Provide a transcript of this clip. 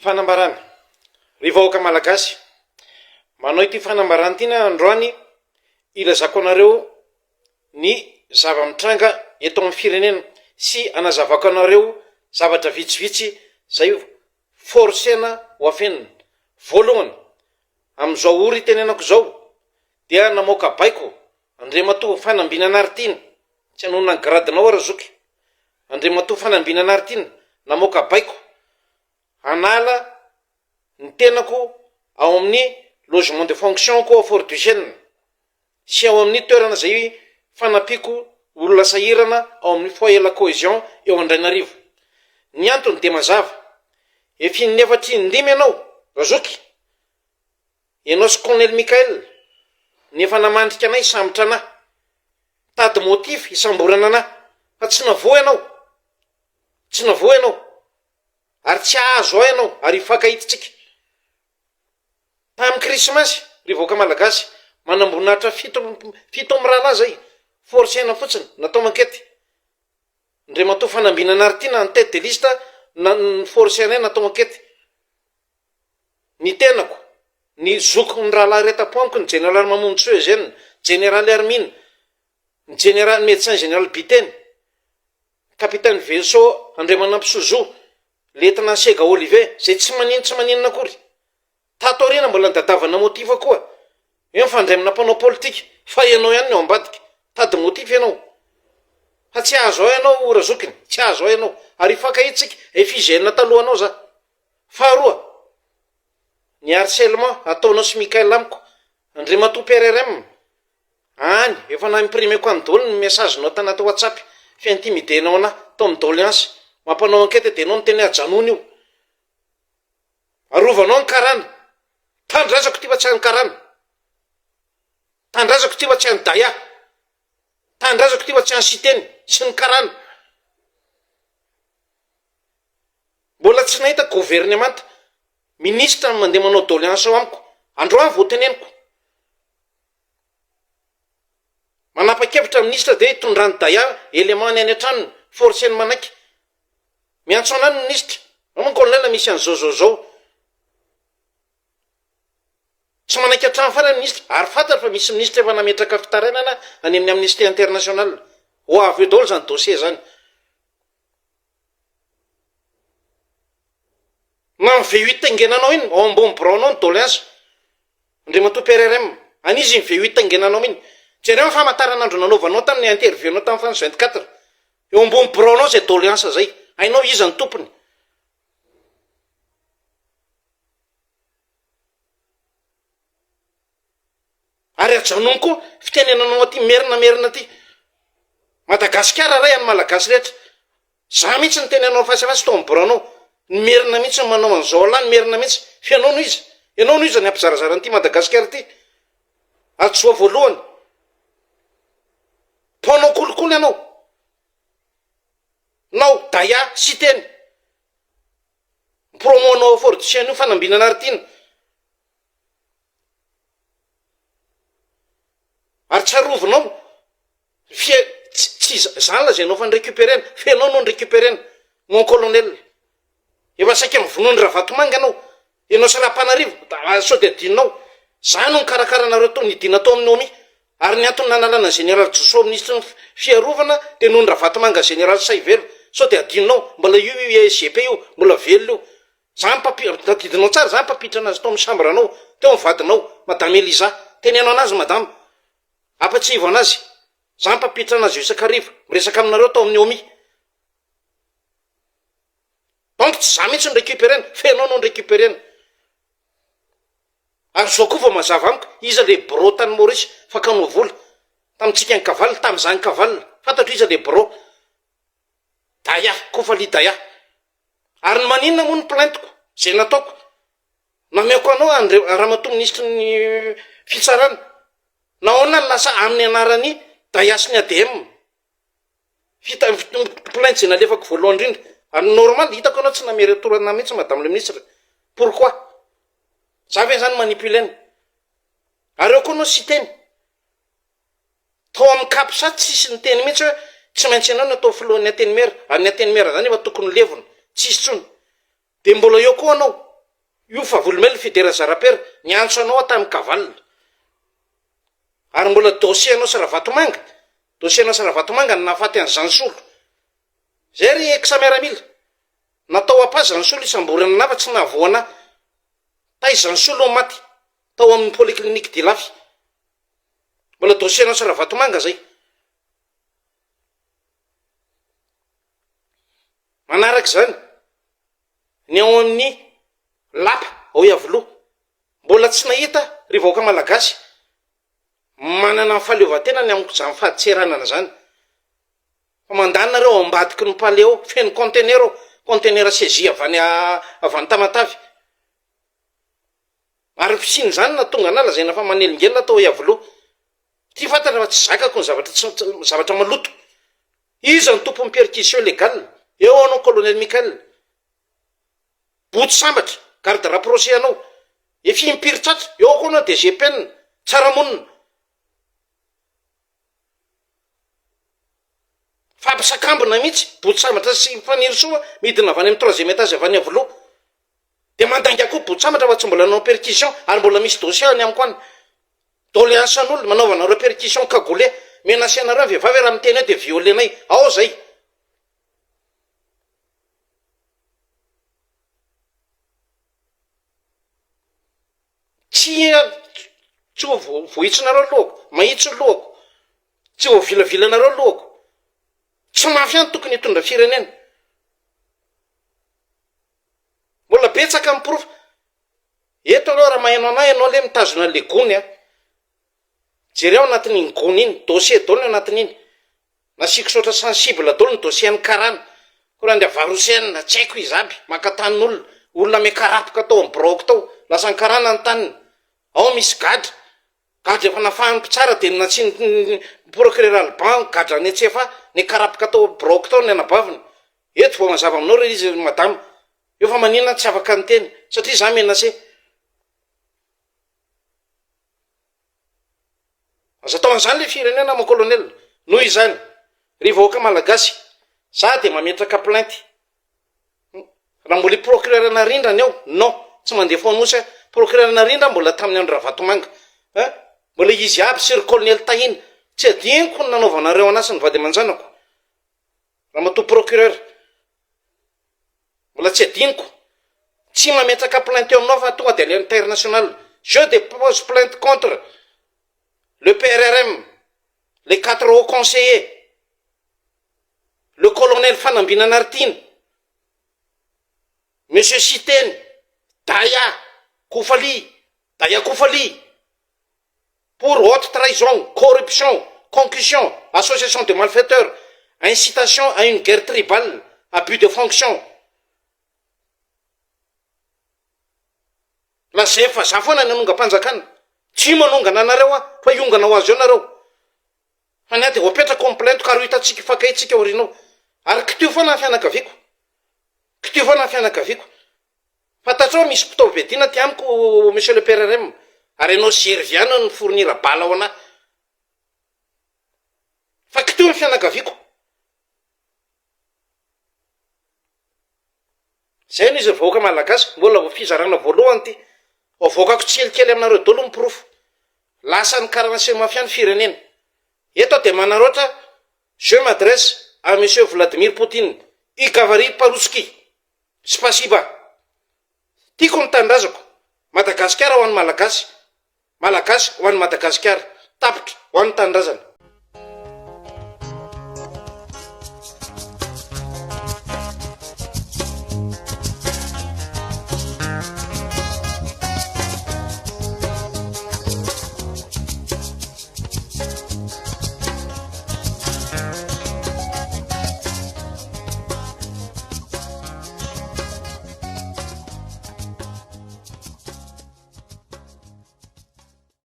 Fanambarana ry vahoaka malagasy manao ity fanambarana ity na androany ilazako anareo ny zava-mitranga eto amin'ny firenena sy anazavako anareo zavatra vitsivitsy zay forsena ho afenina. Voalohany am'izao ory tenenako zao dia namoaka baiko Andriamatoa fanambinana artiny tsy anona ny gradinao ara zoky. Andriamatoa fanambinana artiny namoaka baiko anala ny tenako ao amin'ny logement de fonction ko Fort du Chêne sy ao amin'ny toerana zay fanapiko olona sahirana ao amin'ny foyer la cohésion eo Andrainarivo. Ny antony de mazava efin'ny efatry ndimy ianao razoky ianao sy Colonel Mikael nefa namandrika anay sambotra anay tady motif isamborana anay fa tsy navoa ianao ary tsy azo ianao ary ifakahititsika tamin'ny krismasy ry vahoaka malagasy manambonatra fito amin'ny rahalahy zay forsena fotsiny natao mankety Andriamatoa fanambinana artina ny tête de liste na ny forsenay natao mankety ny tenako ny zoko ny rahalahy reta-po amiko ny général Mamontso Eugène, général Hermine, ny général médecin général Bitène, capitaine Vaisseau Andriamanampi Sozo, lieutenant Sega Olivier zay tsy maninona akory tato arena mbola ndadavana motiva koa eo mifandray mpanao politika fa ianao ihany ny ao ambadika tady motiva ianao fa tsy azo ao ianao razokiny tsy azo ao ianao ary ifakahitsika efigène talohanao za. Faharoa ny harcèlement ataonao sy Mikael amiko Andriamatoa PRRM any efa naimprimeko any dolo ny messagenao tanaty WhatsApp fiintimidenao ana tao amin'ny doléance mampanao ankety de anao ny teny ajanony io arovanao ny karana tandrazako ty fa tsy any karana tandrazako ty fa tsy any daya tandrazako ty fa tsy any siteny sy ny karana mbola tsy nahita gouvernemanta ministre mandeha manao doléance ao amiko androany voateneniko manapa-kevitra ministre de tondrany daya élément ny any antranony forseny manaiky miantso anany ministre mamankolonela misy any zao tsy manaiky atrano farany ministre ary fantatra fa misy ministre efa nametraka fitarainana any amin'ny Amnesty International ho avy eo daholo zany dossier zany na ny V8 tangenanao iny ao ambony braonao ny doléance Andriamatoa PRRM anizy ny V8 tangenanao iny jereo famataranandro nanaovanao tamin'ny interviewonao tamin'ny France 24 eo ambony braonao zay doléance zay ainao iza ny tompony ary ajanony koa fitenenanao aty merina ty Madagasikara ray any malagasy rehetra za mihitsy ny tenenao fasifasy tao amin'ny braonao ny merina mihitsy manao an'izao ala ny merina mihitsy fa ianao no iza ny ampizarazarany ty Madagasikara ty atsoa voalohany ponao kolokolo ianao nao daya sy teny promonao Fort du Chêne io fanambinana artina ary tsarovinao tsy zany la zay anao fa ny récupérena fa ianao no ny récupérena mon colonel efa saika mivonoa ny Ravatomanga ianao sy Rapanarivo sao de adinao zany no nikarakara anareo tao nidina tao amin'ny omi ary ny antony nanalana ny général Joso ministre ny fiarovana de noho ny Ravatomanga général Saivelo sao de adinao mbola io SGP io mbola velo io zany tadidinao tsara zany papitra anazy tao amin'ny chambranao teo mivadinao madame Eliza tenenao anazy madame apatsivo anazy zany papitra anazy io isakarivo miresaka aminareo tao amin'ny omi donc tsy za mihitsy ny récupérena fa ianao no ny récupérena ary zao koa va mazava amiko iza le bro tany Maurice fakano vola tamitsika ny kavalina tam'izany kavalina fantatro iza le bro daya Kofali daya ary ny maninona moa ny plaintiko zay nataoko nameko anao Ramatoa ministre ny fitsarana nahoana ny lasa amin'ny anarany daya sy ny ADM plainte zay nalefako voalohany indrindra ary normal hitako anao tsy nameretorana mihitsy madame le ministre pourquoi za ve zany manipulaine ary eo koa anao sy teny tao amin'ny kapsa tsisy ny teny mihitsy hoe tsy maintsy ianao no atao filohan'ny ateny mera ary ny ateny mera zany efa tokony levona tsisy tsony de mbola eo koa anao io fa volomely fidera zarapera niantso anao tamin'ny kavalina ary mbola dosie anao Saravatomanga dosie anao Saravatomanga ny nahafaty an'izany solo zay ry eksa-miaramila natao apazany solo isamborana nafa tsy nahavoana taizany solo maty tao amin'ny polyclinique Dilafy mbola dosie anao Saravatomanga zay manaraka zany ny ao amin'ny lapa ao iavoloha mbola tsy nahita ry vahoaka malagasy manana ny fahaleovan-tena ny amiko zany fahaditseranana zany fa mandanareo ambadiky ny paleo feno contenera sezi avany Tamatavy ary pisiny zany na tonga nala zay nafa manelingelina tao iavoloha ty fantatra fa tsy zakako ny zavatra maloto iza ny tompon'ny perquisition légale eo anao colonel Michael boty sambatra garde rapproché anao efi mipiritratra eo koa anao DGPN tsara monina fampisakambona mihitsy boty sambatra sy faniry soa midina avany amin'ny 3e étage avany avoloha de mandanga koa boty sambatra fa tsy mbola nanao perquisition ary mbola misy dossier any amiko any doléancean'olona manaovana reo perquisition kagole menasy anareo vehivavy raha miteny eo de violenay ao zay tsy vohitsinareo lohako mahitsy lohako tsy voavilavilanareo lohako tsy mafy any tokony hitondra firenena mbola betsaka amin'ny prof eto aloha raha mahaino anay ianao le mitazona le gony jereo anatin'iny gony iny dossier dolo anatin'iny nasiko sotra sensible dolo ny dossier ny karana ko raha ndia varosenina tsy haiko izy aby makatanin'olona olona mekarapoka tao amin'ny brok tao lasa ny karana ny taniny ao misy gadra efa nafahaniko tsara de natsiny procureur Alban gadra ny etsefa ny karapoka tao brok tao ny anabaviny eto vao mazava aminao re izy madame eo fa maninona tsy afaka ny teny satria za menase aza tao an'izany le firenena mon colonel noho izany ry vahoaka malagasy za de mametraka plainte raha mbola procureur narindrany ao non tsy mandeha foanosa procureur narindra mbola tamin'ny andro Ravatomanga mbola izy aby sur colonel Tahina tsy adiniko ny nanaovanareo anasy ny vady aman-janako raha mato procureur mbola tsy adiniko tsy mametraka plainte eo aminao fa tonga de ale international je dépose plainte contre le PRRM les 4 hauts conseillers le colonel Fanambina Nartine monsieur Sitène Daya Koufali pour haute trahison, corruption, concussion, association de malfaiteurs, incitation à une guerre tribale, abus de fonction. La zefa za foana ny anonga-panjakana tsy manongana anareo fa iongana ho azy eo nareo fa ny ady voapetraka complainte ka ro hitatsika ifakaitsika orinao ary kitio foana ny fianakaviako fantatrao misy mpitaovedina ty amiko monsieur le PRRM ary anao serviana ny fournira bala ao ana fa kitio ny fianakaviako zay no izy vahoaka malagasy mbola fizarana voalohany ty voakako tselikely aminareo dolo ny profo lasa ny karana mafia ny firenena eto de manaroatra je m'adresse à monsieur Vladimir Poutine i Gavary Parouski spasiba tiako ny tandrazako Madagasikara ho an'ny malagasy ho an'ny Madagasikara tapitra ho an'ny tandrazana